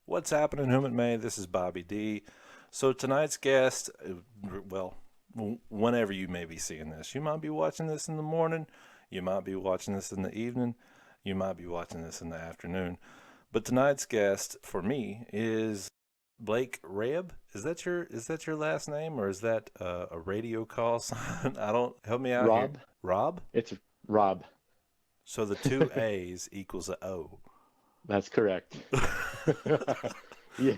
What's happening, Whomitmay? This is Bobby D. So tonight's guest, well, whenever you may be seeing this, you might be watching this in the morning, you might be watching this in the evening, you might be watching this in the afternoon. But tonight's guest for me is Blake Raab. Is that your last name, or is that a radio call sign? I don't help me out here. Rob? Rob? It's Rob. So the two A's equals a O. That's correct. Yeah.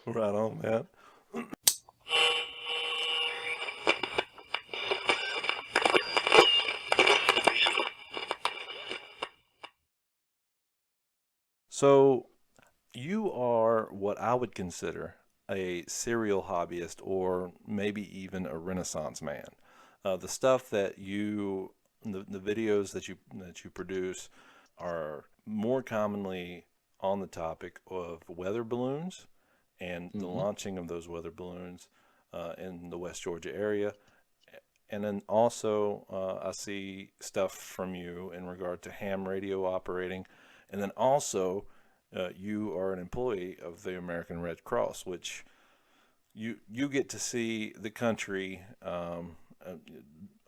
Right on, man. So you are what I would consider a serial hobbyist, or maybe even a Renaissance man. The stuff that the videos that you produce are more commonly on the topic of weather balloons and the hmm launching of those weather balloons in the West Georgia area. And then also, I see stuff from you in regard to ham radio operating. And then also, you are an employee of the American Red Cross, which you get to see the country,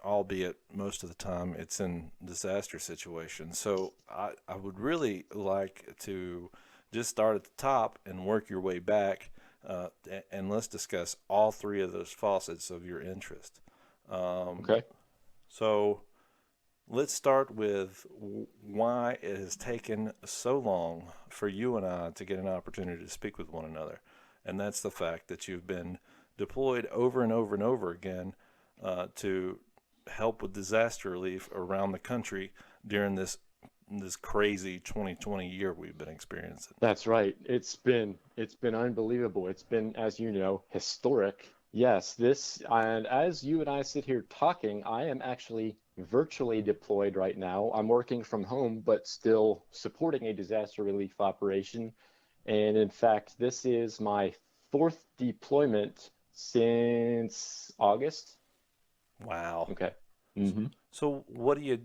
albeit most of the time it's in disaster situations. So I would really like to just start at the top and work your way back, and let's discuss all three of those facets of your interest. Um, Okay. so let's start with why it has taken so long for you and I to get an opportunity to speak with one another. And that's the fact that you've been deployed over and over and over again to help with disaster relief around the country during this crazy 2020 year we've been experiencing. That's right. It's been unbelievable. It's been, as you know, historic. Yes, this and as you and I sit here talking, I am actually virtually deployed right now. I'm working from home, but still supporting a disaster relief operation. And in fact, this is my fourth deployment since August. Wow. Okay. hmm So what do you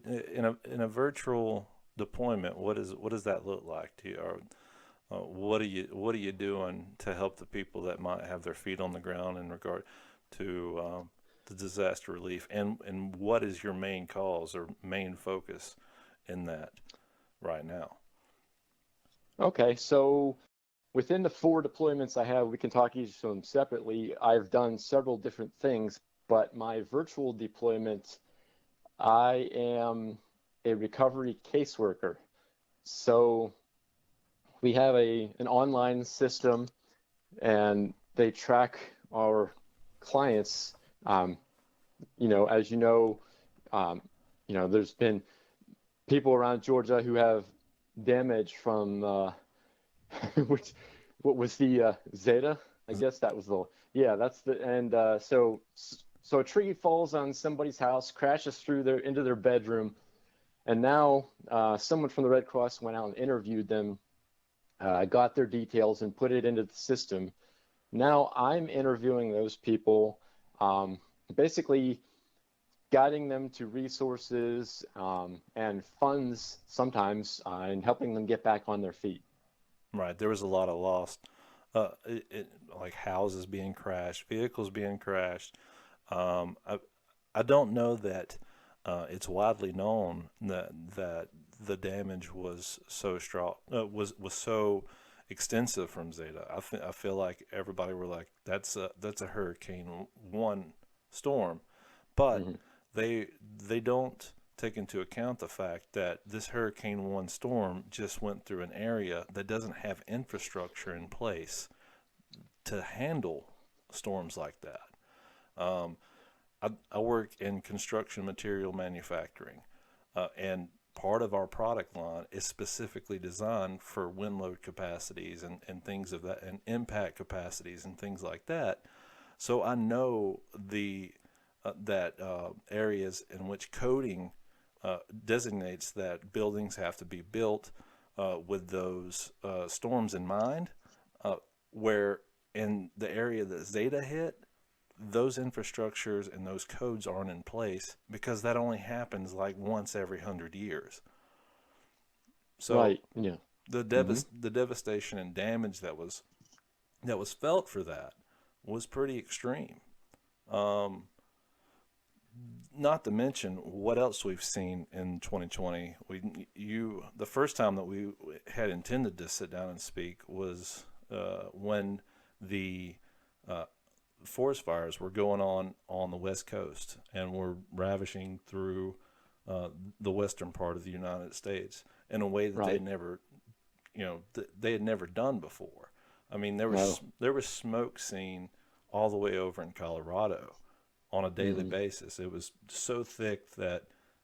in a virtual deployment? What does that look like to you? Or what are you doing to help the people that might have their feet on the ground in regard to the disaster relief? And what is your main cause or main focus in that right now? Okay, so within the four deployments I have, we can talk each of them separately. I've done several different things, but my virtual deployment, I am a recovery caseworker. So we have an online system, and they track our clients. Um, as um, there's been people around Georgia who have damage from which what was the Zeta? I guess that was the yeah. That's the and so a tree falls on somebody's house, crashes through their into their bedroom, and now someone from the Red Cross went out and interviewed them, got their details, and put it into the system. Now I'm interviewing those people, um, basically guiding them to resources and funds sometimes, and helping them get back on their feet. Right, there was a lot of loss, like houses being crashed, vehicles being crashed. I don't know that it's widely known that the damage was so strong, was so extensive from Zeta. I feel like everybody were like, that's a Hurricane 1 storm, but Mhm. they they don't take into account the fact that this Hurricane 1 storm just went through an area that doesn't have infrastructure in place to handle storms like that. Um, I work in construction material manufacturing, and part of our product line is specifically designed for wind load capacities and things of that, and impact capacities and things like that. So I know the that areas in which coding designates that buildings have to be built with those storms in mind, uh, where in the area that Zeta hit, those infrastructures and those codes aren't in place because that only happens like once every 100 years. So Right. Yeah. Hmm. the devastation and damage that was felt for that was pretty extreme. Um, Not to mention what else we've seen in 2020. The first time that we had intended to sit down and speak was when the uh, forest fires were going on the West Coast and were ravaging through uh, the western part of the United States in a way that they Right. never, they had never done before. I mean, No. there was smoke seen all the way over in Colorado on a daily Hmm. basis. It was so thick that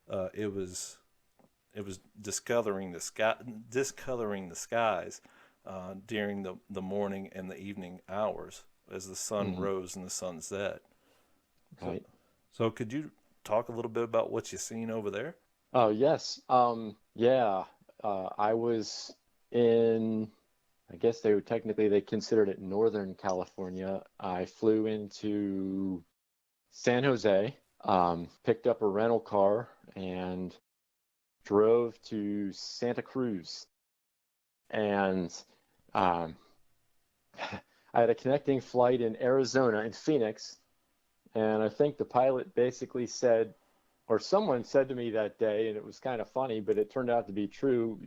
uh, it was it was discoloring the skies during the morning and the evening hours as the sun Hmm. rose and the sun set. So, Right. so could you talk a little bit about what you seen over there? Oh, yes. Yeah. I was in, I guess they considered it Northern California. I flew into San Jose, picked up a rental car and drove to Santa Cruz. And um, I had a connecting flight in Arizona, in Phoenix. And I think the pilot basically said, or someone said to me that day, and it was kind of funny, but it turned out to be true,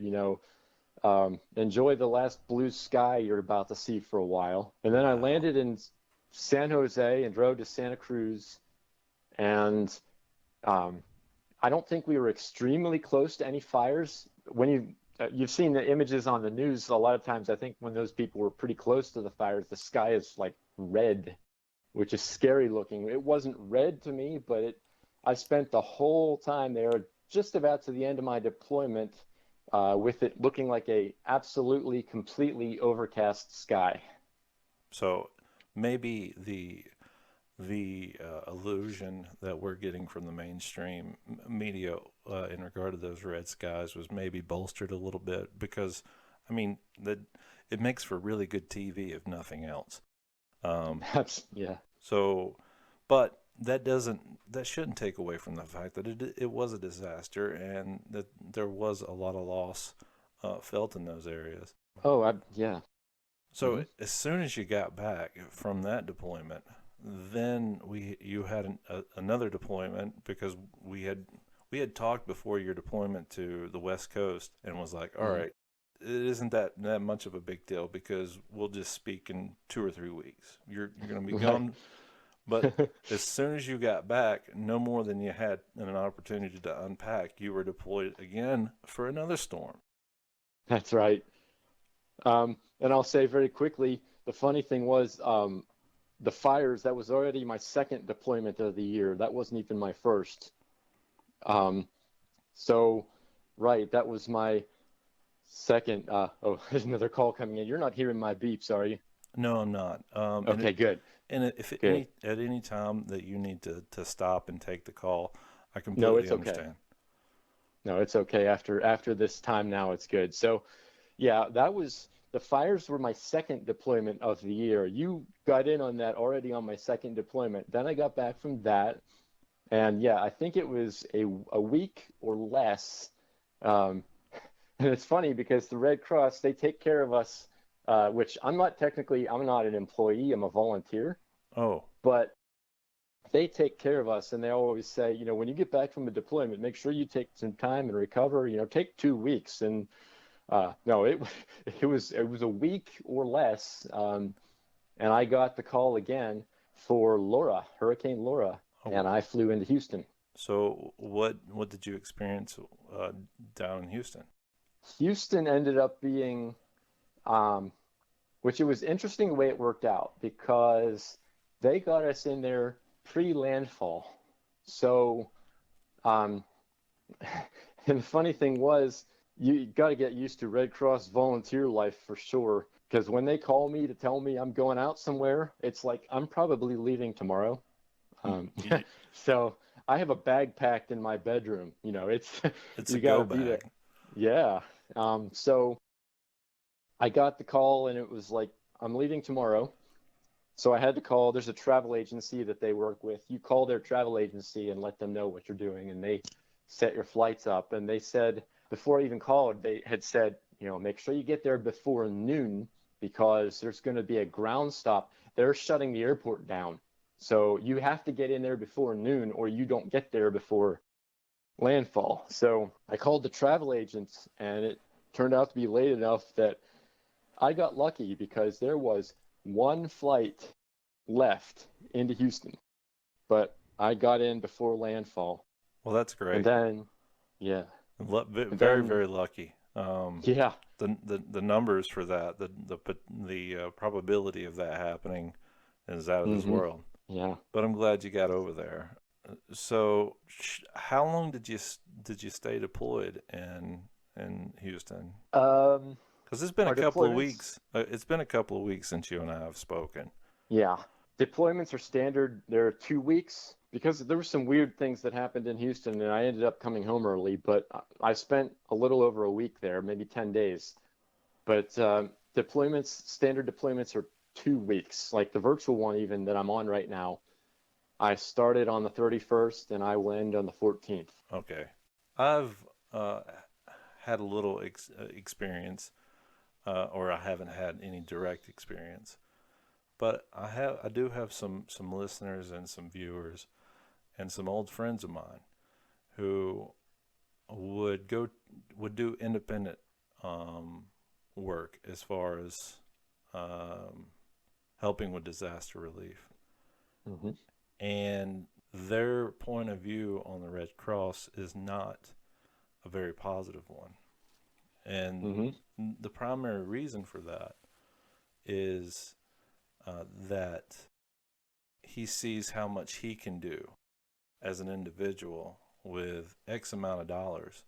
enjoy the last blue sky you're about to see for a while. And then I Wow. landed in San Jose and drove to Santa Cruz. And um, I don't think we were extremely close to any fires. You've seen the images on the news, a lot of times I think when those people were pretty close to the fires, the sky is like red, which is scary looking. It wasn't red to me, but I spent the whole time there, just about to the end of my deployment, with it looking like a absolutely completely overcast sky. So maybe the illusion that we're getting from the mainstream media in regard to those red skies was maybe bolstered a little bit because, I mean, that it makes for really good TV if nothing else. Um, That's yeah. so, but that shouldn't take away from the fact that it was a disaster and that there was a lot of loss felt in those areas. Yeah. So Hmm. as soon as you got back from that deployment, then you had another deployment because we had talked before your deployment to the West Coast and was like, all Hmm. right, it isn't that much of a big deal because we'll just speak in 2 or 3 weeks. You're going to be Right. gone, but as soon as you got back, no more than you had an opportunity to unpack, you were deployed again for another storm. That's right. And I'll say very quickly, the funny thing was, the fires, that was already my second deployment of the year. That wasn't even my first. Um, so, right, that was my second. Oh, there's another call coming in. You're not hearing my beeps, are you? No, I'm not. Okay, good, If good. at any time that you need to stop and take the call, I No, completely it's okay. understand. No, it's okay. After this time now, it's good. So, yeah, that was the fires were my second deployment of the year. You got in on that already on my second deployment. Then I got back from that. And yeah, I think it was a week or less. Um, and it's funny because the Red Cross, they take care of us, which I'm not an employee, I'm a volunteer, Oh, but they take care of us. And they always say, when you get back from a deployment, make sure you take some time and recover, take 2 weeks. And no, it was a week or less. And I got the call again for Hurricane Laura, and oh. I flew into Houston. So what did you experience uh, down in Houston? Houston ended up being, um, which it was interesting the way it worked out because they got us in there pre-landfall. So, um, and the funny thing was, you got to get used to Red Cross volunteer life for sure. Because when they call me to tell me I'm going out somewhere, it's like I'm probably leaving tomorrow. Y- Um, y- so I have a bag packed in my bedroom. It's It's a you got go to be there. bag. Yeah. So I got the call and it was like, I'm leaving tomorrow. So I had to call. There's a travel agency that they work with. You call their travel agency and let them know what you're doing, and they set your flights up. And they said, before I even called, they had said, make sure you get there before noon because there's going to be a ground stop. They're shutting the airport down. So you have to get in there before noon or you don't get there before landfall. So I called the travel agents and it turned out to be late enough that I got lucky because there was one flight left into Houston, but I got in before landfall. Well, that's And great. then, yeah, and Very, then, very lucky. yeah, The numbers for that, the probability of that happening is out of this hmm world. yeah. But I'm glad you got over there. So, how long did you stay deployed in Houston? Um, Because it's been a our couple of deployments, weeks. It's been a couple of weeks since you and I have spoken. yeah, deployments are standard. They're 2 weeks because there were some weird things that happened in Houston, and I ended up coming home early. But I spent a little over a week there, maybe 10 days. But deployments, standard deployments are 2 weeks. Like the virtual one, even that I'm on right now, I started on the 31st and I will end on the 14th. Okay, I've uh, had a little experience, or I haven't had any direct experience, but I do have some listeners and some viewers and some old friends of mine who would go would do independent um, work as far as um, helping with disaster relief, Hmm and their point of view on the Red Cross is not a very positive one. And hmm the primary reason for that is that he sees how much he can do as an individual with X amount of dollars,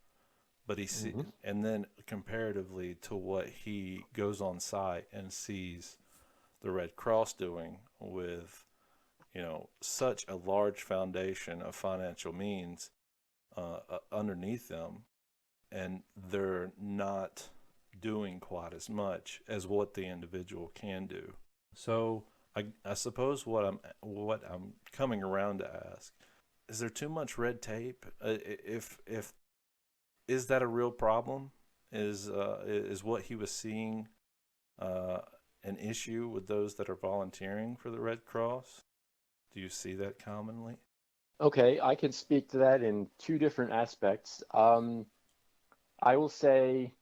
but hmm and then comparatively to what he goes on site and sees the Red Cross doing with, such a large foundation of financial means underneath them, and they're not doing quite as much as what the individual can do. So I suppose what I'm coming around to ask is there too much red tape? If is that a real problem? Is what he was seeing uh, an issue with those that are volunteering for the Red Cross? Do you see that commonly? Okay, I can speak to that in two different aspects. I will say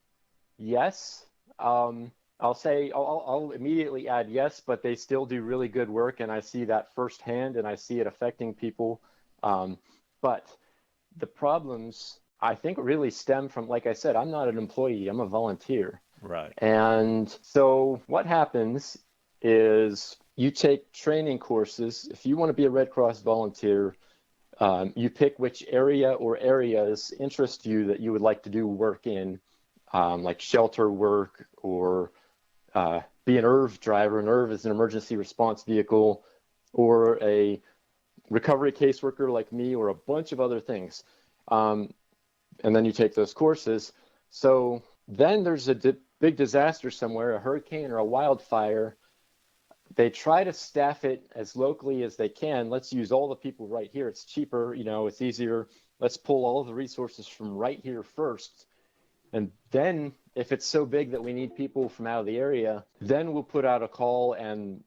yes. Um, I'll immediately add yes, but they still do really good work, and I see that firsthand, and I see it affecting people. Um, but the problems I think really stem from, like I said, I'm not an employee, I'm a volunteer. Right. And so what happens is you take training courses. If you want to be a Red Cross volunteer, you pick which area or areas interest you that you would like to do work in, like shelter work or be an ERV driver. An ERV is an emergency response vehicle, or a recovery caseworker like me, or a bunch of other things. Um, and then you take those courses. So then there's a big disaster somewhere, a hurricane or a wildfire. They try to staff it as locally as they can. Let's use all the people right here. It's cheaper, it's easier. Let's pull all of the resources from right here first. And then if it's so big that we need people from out of the area, then we'll put out a call and,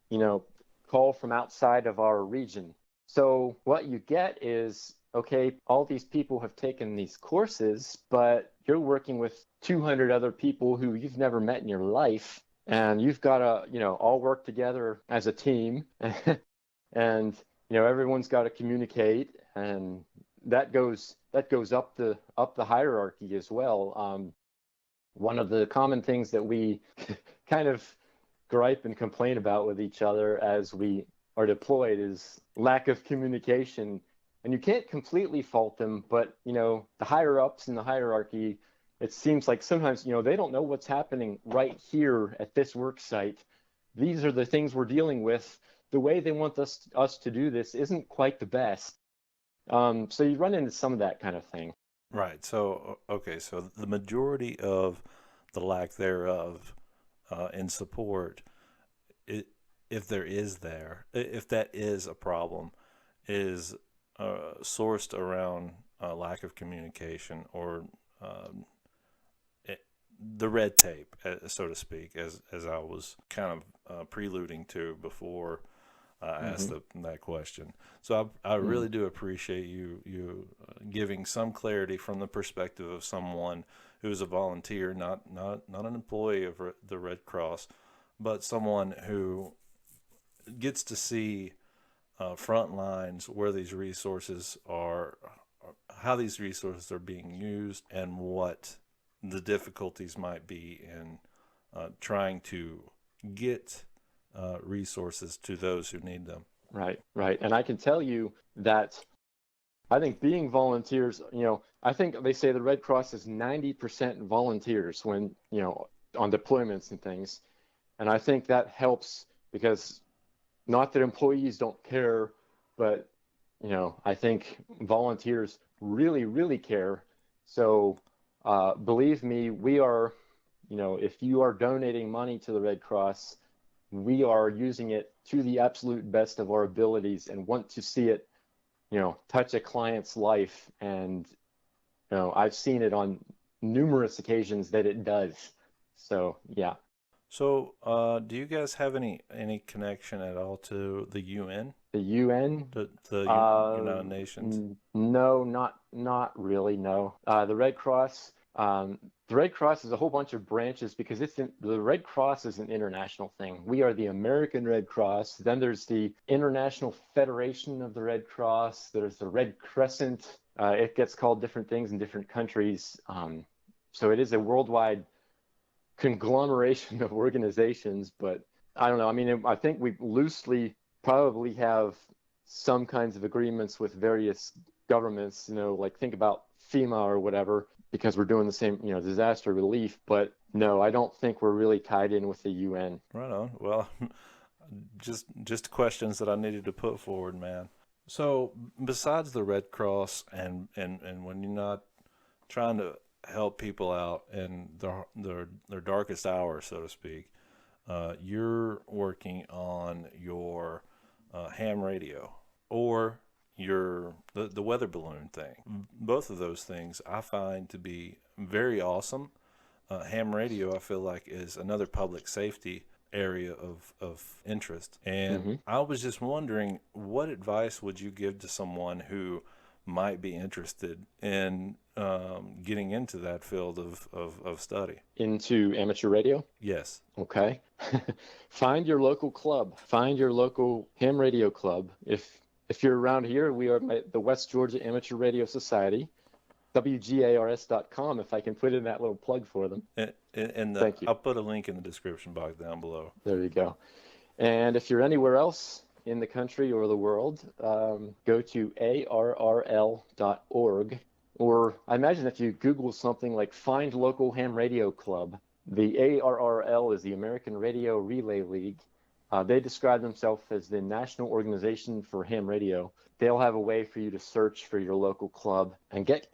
call from outside of our region. So what you get is, okay, all these people have taken these courses, but you're working with 200 other people who you've never met in your life, and you've got to, all work together as a team, and everyone's got to communicate, and that goes up the hierarchy as well. One of the common things that we kind of gripe and complain about with each other as we are deployed is lack of communication. And you can't completely fault them, but the higher ups in the hierarchy, it seems like sometimes they don't know what's happening right here at this work site. These are the things we're dealing with. The way they want us to do this isn't quite the best. So you run into some of that kind of thing. Right. So, okay. So the majority of the lack thereof in support, it, if there is if that is a problem, is sourced around lack of communication or um, it, the red tape, so to speak, as I was kind of preluding to before I asked that question. So I really do appreciate you giving some clarity from the perspective of someone who is a volunteer, not an employee of the Red Cross, but someone who gets to see front lines where these resources are, how these resources are being used, and what the difficulties might be in trying to get resources to those who need them. Right, right. And I can tell you that I think being volunteers, I think they say the Red Cross is 90% volunteers when, on deployments and things. And I think that helps because not that employees don't care, but, I think volunteers really, really care. So believe me, we are, if you are donating money to the Red Cross, we are using it to the absolute best of our abilities and want to see it, touch a client's life. And, I've seen it on numerous occasions that it does. So, yeah. So, do you guys have any connection at all to the UN, The UN? the United Nations? No, not really. No. The Red Cross is a whole bunch of branches because the Red Cross is an international thing. We are the American Red Cross. Then there's the International Federation of the Red Cross. There's the Red Crescent. It gets called different things in different countries. So it is a worldwide conglomeration of organizations, but I don't know. I mean, I think we loosely probably have some kinds of agreements with various governments, like think about FEMA or whatever, because we're doing the same, disaster relief. But no, I don't think we're really tied in with the UN. Right on. Well, just questions that I needed to put forward, man. So besides the Red Cross and when you're not trying to help people out in their darkest hour, so to speak, you're working on your ham radio or the weather balloon thing. Both of those things I find to be very awesome. Ham radio, I feel like, is another public safety area of interest. And I was just wondering, what advice would you give to someone who might be interested in getting into that field of study? Into amateur radio? Yes. Okay. Find your local club. Find your local ham radio club. If you're around here, we are the West Georgia Amateur Radio Society, WGARS.com, if I can put in that little plug for them. Thank you. I'll put a link in the description box down below. There you go. And if you're anywhere else in the country or the world, go to ARRL.org. Or I imagine if you Google something like Find Local Ham Radio Club, the ARRL is the American Radio Relay League. They describe themselves as the National Organization for Ham Radio. They'll have a way for you to search for your local club and get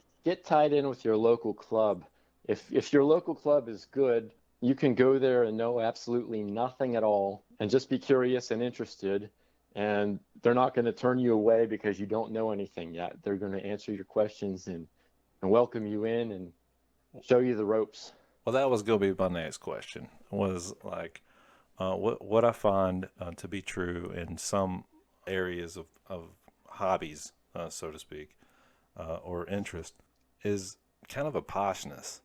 tied in with your local club. If your local club is good, you can go there and know absolutely nothing at all and just be curious and interested. And they're not going to turn you away because you don't know anything yet. They're going to answer your questions and welcome you in and show you the ropes. Well, that was going to be my next question, was like, what I find to be true in some areas of hobbies, so to speak, or interest, is kind of a poshness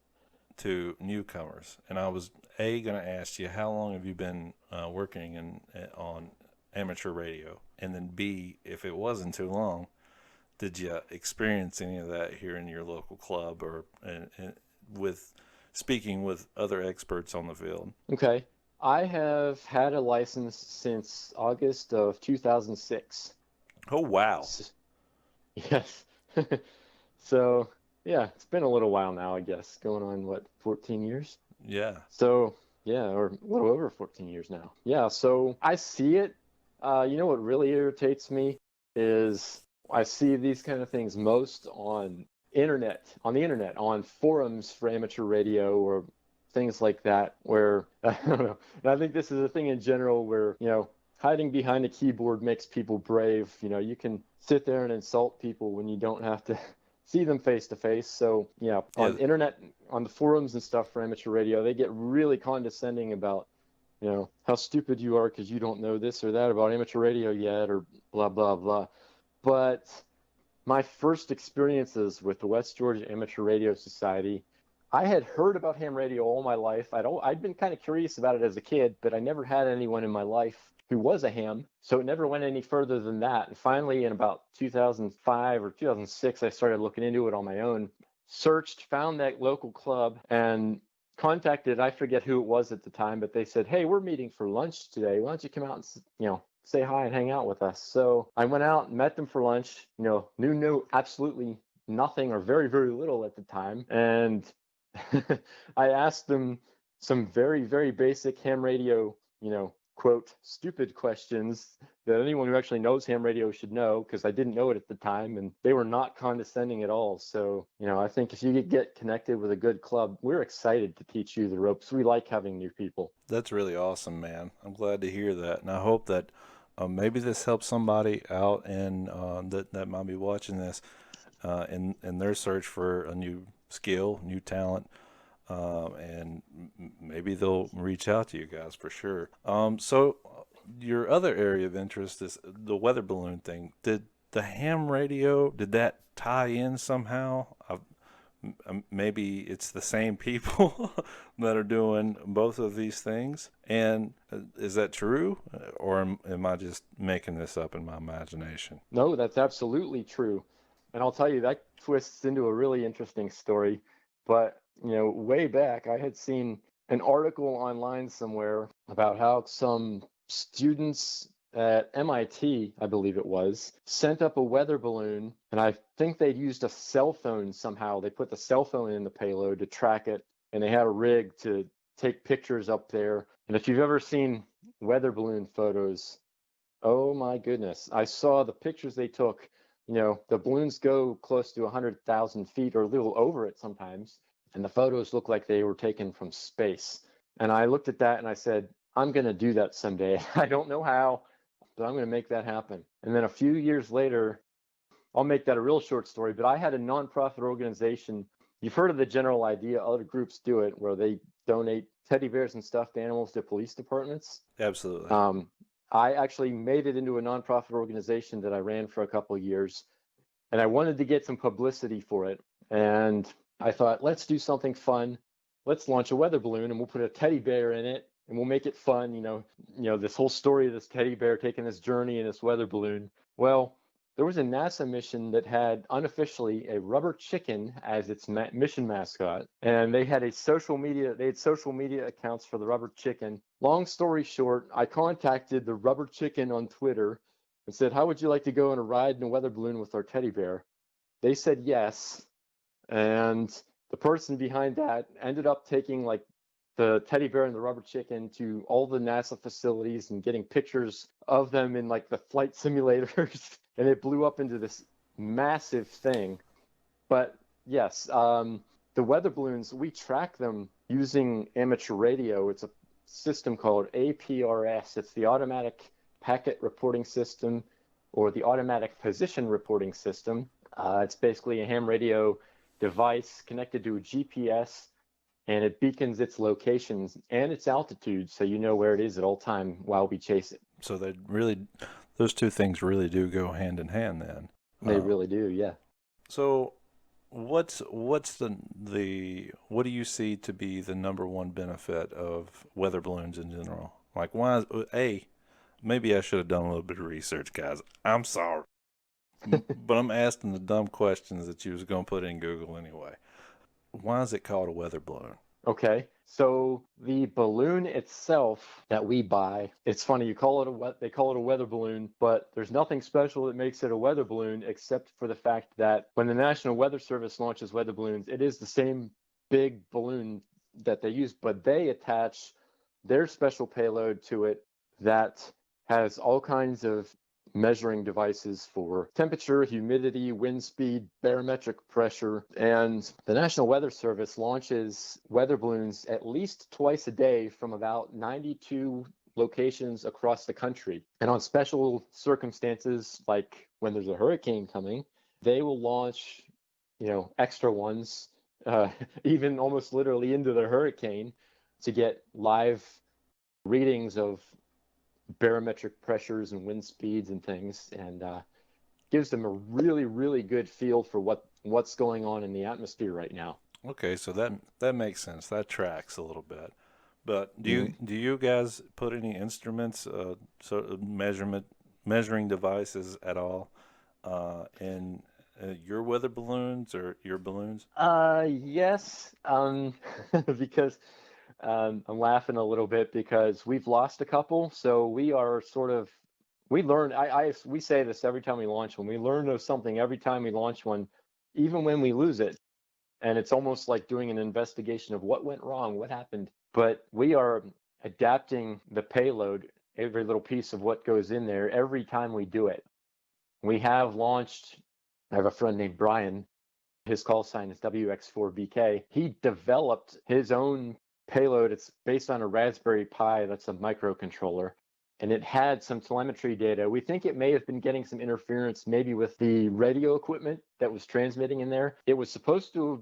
to newcomers. And I was going to ask you, how long have you been working on amateur radio? And then B, if it wasn't too long, did you experience any of that here in your local club or with speaking with other experts on the field? Okay. I have had a license since August of 2006. Oh, wow. Yes. So, yeah, it's been a little while now, I guess. Going on, 14 years? Yeah. So, yeah, or a little over 14 years now. Yeah, so I see it. What really irritates me is I see these kind of things most on the internet, on forums for amateur radio or things like that, where I don't know. And I think this is a thing in general where, hiding behind a keyboard makes people brave. You can sit there and insult people when you don't have to see them face to face. So, on internet on the forums and stuff for amateur radio, they get really condescending about, how stupid you are because you don't know this or that about amateur radio yet, or blah, blah, blah. But my first experiences with the West Georgia Amateur Radio Society, I had heard about ham radio all my life. I'd been kind of curious about it as a kid, but I never had anyone in my life who was a ham, so it never went any further than that. And finally, in about 2005 or 2006, I started looking into it on my own, searched, found that local club, and contacted, I forget who it was at the time, but they said, hey, we're meeting for lunch today. Why don't you come out and, say hi and hang out with us? So I went out and met them for lunch, knew absolutely nothing or very, very little at the time. And I asked them some very, very basic ham radio, quote, stupid questions that anyone who actually knows ham radio should know, because I didn't know it at the time, and they were not condescending at all. So, I think if you get connected with a good club, we're excited to teach you the ropes. We like having new people. That's really awesome, man. I'm glad to hear that. And I hope that maybe this helps somebody out and that might be watching this in their search for a new skill, new talent. And maybe they'll reach out to you guys for sure. So your other area of interest is the weather balloon thing. Did the ham radio, did that tie in somehow? Maybe it's the same people that are doing both of these things. And is that true? Or am I just making this up in my imagination? No, that's absolutely true. And I'll tell you, that twists into a really interesting story. But way back, I had seen an article online somewhere about how some students at MIT, I believe it was, sent up a weather balloon, and I think they'd used a cell phone somehow. They put the cell phone in the payload to track it, and they had a rig to take pictures up there. And if you've ever seen weather balloon photos, oh my goodness, I saw the pictures they took. The balloons go close to 100,000 feet or a little over it sometimes. And the photos look like they were taken from space. And I looked at that and I said, I'm going to do that someday. I don't know how, but I'm going to make that happen. And then a few years later, I'll make that a real short story, but I had a nonprofit organization. You've heard of the general idea, other groups do it, where they donate teddy bears and stuffed animals to police departments. Absolutely. I actually made it into a nonprofit organization that I ran for a couple of years, and I wanted to get some publicity for it. And I thought, let's do something fun. Let's launch a weather balloon, and we'll put a teddy bear in it, and we'll make it fun. This whole story of this teddy bear taking this journey in this weather balloon. Well, there was a NASA mission that had unofficially a rubber chicken as its mission mascot, and they had social media accounts for the rubber chicken. Long story short, I contacted the rubber chicken on Twitter and said, how would you like to go on a ride in a weather balloon with our teddy bear? They said yes. And the person behind that ended up taking the teddy bear and the rubber chicken to all the NASA facilities and getting pictures of them in the flight simulators. And it blew up into this massive thing. But yes, the weather balloons, we track them using amateur radio. It's a system called APRS. It's the Automatic Packet Reporting System, or the Automatic Position Reporting System. It's basically a ham radio device connected to a GPS, and it beacons its locations and its altitude, so you know where it is at all time while we chase it. So those two things really do go hand in hand then. They really do, yeah. So what's the what do you see to be the number one benefit of weather balloons in general? Why maybe I should have done a little bit of research, guys. I'm sorry. But I'm asking the dumb questions that you was going to put in Google anyway. Why is it called a weather balloon? Okay, so the balloon itself that we buy, it's funny, they call it a weather balloon, but there's nothing special that makes it a weather balloon except for the fact that when the National Weather Service launches weather balloons, it is the same big balloon that they use, but they attach their special payload to it that has all kinds of measuring devices for temperature, humidity, wind speed, barometric pressure. And the National Weather Service launches weather balloons at least twice a day from about 92 locations across the country. And on special circumstances, like when there's a hurricane coming, they will launch, extra ones even almost literally into the hurricane to get live readings of barometric pressures and wind speeds and things, and gives them a really, really good feel for what's going on in the atmosphere right now. Okay, so that makes sense. That tracks a little bit. But Mhm. do you guys put any instruments, measuring devices at all, in your weather balloons or your balloons? Yes, because I'm laughing a little bit because we've lost a couple, so we are sort of we learn. We say this every time we launch one. We learn of something every time we launch one, even when we lose it, and it's almost like doing an investigation of what went wrong, what happened. But we are adapting the payload, every little piece of what goes in there, every time we do it. We have launched. I have a friend named Brian. His call sign is WX4BK. He developed his own payload. It's based on a Raspberry Pi that's a microcontroller, and it had some telemetry data. We think it may have been getting some interference, maybe with the radio equipment that was transmitting in there. It was supposed to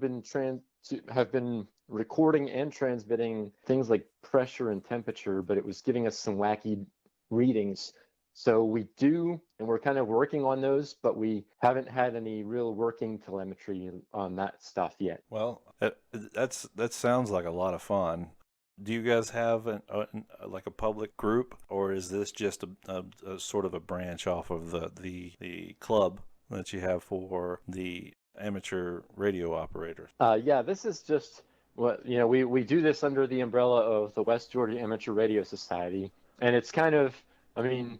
have been recording and transmitting things like pressure and temperature, but it was giving us some wacky readings. So we do, and we're kind of working on those, but we haven't had any real working telemetry on that stuff yet. Well, that sounds like a lot of fun. Do you guys have like a public group, or is this just a sort of a branch off of the club that you have for the amateur radio operators? Yeah, this is just what, we do this under the umbrella of the West Georgia Amateur Radio Society. And it's kind of, I mean,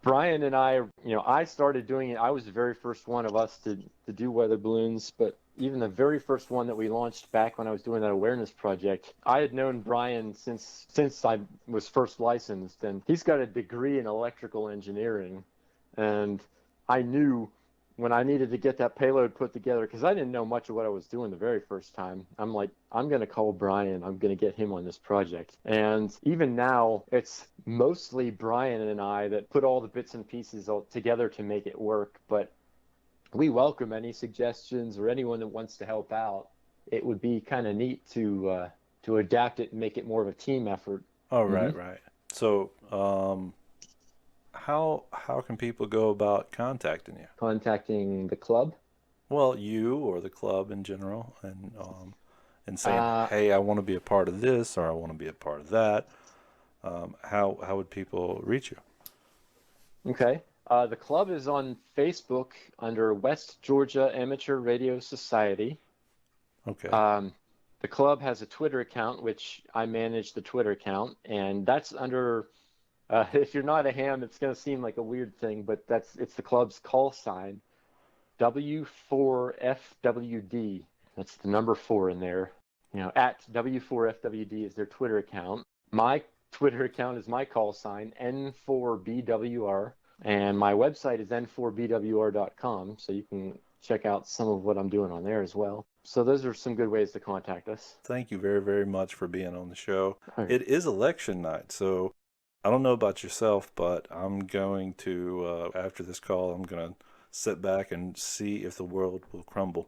Brian and I started doing it. I was the very first one of us to do weather balloons, but even the very first one that we launched back when I was doing that awareness project, I had known Brian since I was first licensed, and he's got a degree in electrical engineering. And I knew when I needed to get that payload put together, because I didn't know much of what I was doing the very first time. I'm like, I'm going to call Brian. I'm going to get him on this project. And even now, it's mostly Brian and I that put all the bits and pieces all together to make it work. But we welcome any suggestions or anyone that wants to help out. It would be kind of neat to adapt it and make it more of a team effort. Oh, Hmm. right, right. So, how can people go about contacting you? Contacting the club. Well, you or the club in general, and saying, Uh, "Hey, I want to be a part of this," or "I want to be a part of that." How would people reach you? Okay. The club is on Facebook under West Georgia Amateur Radio Society. Okay. Um, the club has a Twitter account, which I manage the Twitter account, and that's under. If you're not a ham, it's going to seem like a weird thing, but it's the club's call sign, W4FWD. That's the number four in there. At W4FWD is their Twitter account. My Twitter account is my call sign, N4BWR. And my website is n4bwr.com, so you can check out some of what I'm doing on there as well. So those are some good ways to contact us. Thank you very, very much for being on the show. All right. It is election night, so I don't know about yourself, but I'm going to, after this call, I'm going to sit back and see if the world will crumble.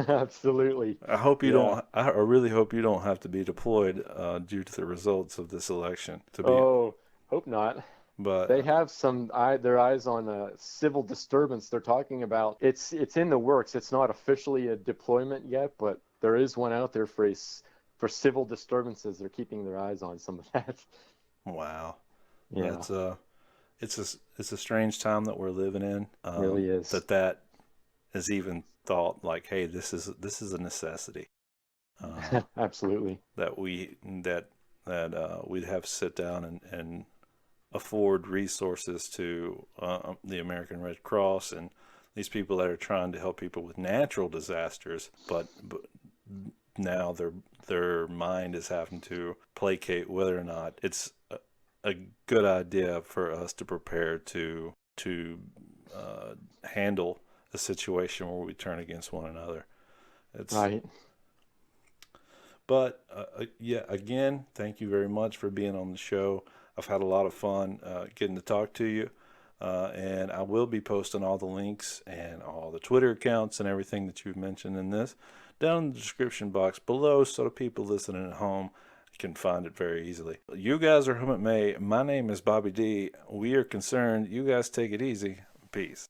Absolutely. I hope you Yeah. don't. I really hope you don't have to be deployed due to the results of this election. To be, Oh, hope not. but They have their eyes on a civil disturbance. They're talking about it's in the works. It's not officially a deployment yet, but there is one out there for civil disturbances. They're keeping their eyes on some of that. wow, Yeah, that's it's a strange time that we're living in. really is. That is even thought like, hey, this is a necessity. Absolutely. That we'd have to sit down and afford resources to the American Red Cross and these people that are trying to help people with natural disasters, but now their mind is having to placate whether or not it's a good idea for us to prepare to handle a situation where we turn against one another. It's Right. But yeah, again, thank you very much for being on the show. I've had a lot of fun getting to talk to you. And I will be posting all the links and all the Twitter accounts and everything that you've mentioned in this down in the description box below so the people listening at home can find it very easily. You guys are Whomitmay. My name is Bobby D. We are concerned. You guys take it easy. Peace.